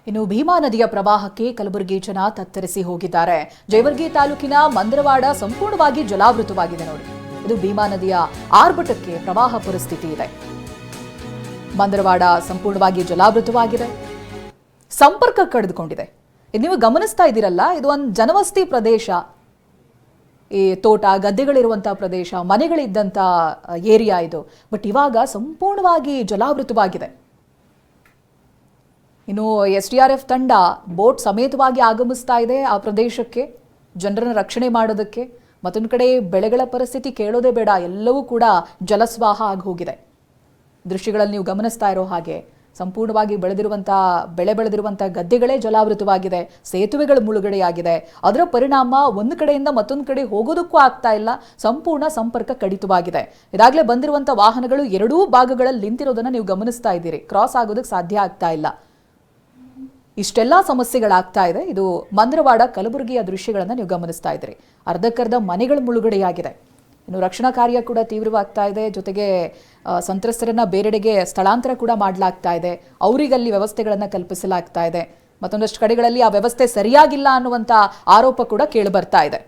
ಇನ್ನು ಭೀಮಾ ನದಿಯ ಪ್ರವಾಹಕ್ಕೆ ಕಲಬುರಗಿ ಜನ ತತ್ತರಿಸಿ ಹೋಗಿದ್ದಾರೆ. ಜೇವರ್ಗಿ ತಾಲೂಕಿನ ಮಂದ್ರವಾಡ ಸಂಪೂರ್ಣವಾಗಿ ಜಲಾವೃತವಾಗಿದೆ ನೋಡಿ. ಇದು ಭೀಮಾ ನದಿಯ ಆರ್ಭಟಕ್ಕೆ ಪ್ರವಾಹ ಪರಿಸ್ಥಿತಿ ಇದೆ. ಮಂದ್ರವಾಡ ಸಂಪೂರ್ಣವಾಗಿ ಜಲಾವೃತವಾಗಿದೆ, ಸಂಪರ್ಕ ಕಡಿದುಕೊಂಡಿದೆ. ಇದು ನೀವು ಗಮನಿಸ್ತಾ ಇದ್ದೀರಲ್ಲ, ಇದು ಒಂದು ಜನವಸತಿ ಪ್ರದೇಶ, ಈ ತೋಟ ಗದ್ದೆಗಳಿರುವಂತಹ ಪ್ರದೇಶ, ಮನೆಗಳಿದ್ದಂಥ ಏರಿಯಾ ಇದು. ಬಟ್ ಇವಾಗ ಸಂಪೂರ್ಣವಾಗಿ ಜಲಾವೃತವಾಗಿದೆ. ಇನ್ನು SDRF ತಂಡ ಬೋಟ್ ಸಮೇತವಾಗಿ ಆಗಮಿಸ್ತಾ ಇದೆ ಆ ಪ್ರದೇಶಕ್ಕೆ ಜನರನ್ನು ರಕ್ಷಣೆ ಮಾಡೋದಕ್ಕೆ. ಮತ್ತೊಂದು ಕಡೆ ಬೆಳೆಗಳ ಪರಿಸ್ಥಿತಿ ಕೇಳೋದೇ ಬೇಡ, ಎಲ್ಲವೂ ಕೂಡ ಜಲಸ್ವಾಹ ಆಗಿ ಹೋಗಿದೆ. ದೃಶ್ಯಗಳಲ್ಲಿ ನೀವು ಗಮನಿಸ್ತಾ ಇರೋ ಹಾಗೆ ಸಂಪೂರ್ಣವಾಗಿ ಬೆಳೆದಿರುವಂಥ ಗದ್ದೆಗಳೇ ಜಲಾವೃತವಾಗಿದೆ, ಸೇತುವೆಗಳು ಮುಳುಗಡೆಯಾಗಿದೆ. ಅದರ ಪರಿಣಾಮ ಒಂದು ಕಡೆಯಿಂದ ಮತ್ತೊಂದು ಕಡೆ ಹೋಗೋದಕ್ಕೂ ಆಗ್ತಾ ಇಲ್ಲ, ಸಂಪೂರ್ಣ ಸಂಪರ್ಕ ಕಡಿತವಾಗಿದೆ. ಇದಾಗಲೇ ಬಂದಿರುವಂಥ ವಾಹನಗಳು ಎರಡೂ ಭಾಗಗಳಲ್ಲಿ ನಿಂತಿರೋದನ್ನು ನೀವು ಗಮನಿಸ್ತಾ ಇದ್ದೀರಿ, ಕ್ರಾಸ್ ಆಗೋದಕ್ಕೆ ಸಾಧ್ಯ ಆಗ್ತಾ ಇಲ್ಲ. ಇಷ್ಟೆಲ್ಲ ಸಮಸ್ಯೆಗಳಾಗ್ತಾ ಇದೆ. ಇದು ಮಂದ್ರವಾಡ ಕಲಬುರಗಿಯ ದೃಶ್ಯಗಳನ್ನು ನೀವು ಗಮನಿಸ್ತಾ ಇದ್ದೀರಿ. ಅರ್ಧಕ್ಕರ್ಧ ಮನೆಗಳು ಮುಳುಗಡೆಯಾಗಿದೆ. ಇನ್ನು ರಕ್ಷಣಾ ಕಾರ್ಯ ಕೂಡ ತೀವ್ರವಾಗ್ತಾ ಇದೆ. ಜೊತೆಗೆ ಸಂತ್ರಸ್ತರನ್ನ ಬೇರೆಡೆಗೆ ಸ್ಥಳಾಂತರ ಕೂಡ ಮಾಡಲಾಗ್ತಾ ಇದೆ. ಅವರಿಗಲ್ಲಿ ವ್ಯವಸ್ಥೆಗಳನ್ನು ಕಲ್ಪಿಸಲಾಗ್ತಾ ಇದೆ. ಮತ್ತೊಂದಷ್ಟು ಕಡೆಗಳಲ್ಲಿ ಆ ವ್ಯವಸ್ಥೆ ಸರಿಯಾಗಿಲ್ಲ ಅನ್ನುವಂಥ ಆರೋಪ ಕೂಡ ಕೇಳಿ ಬರ್ತಾ ಇದೆ.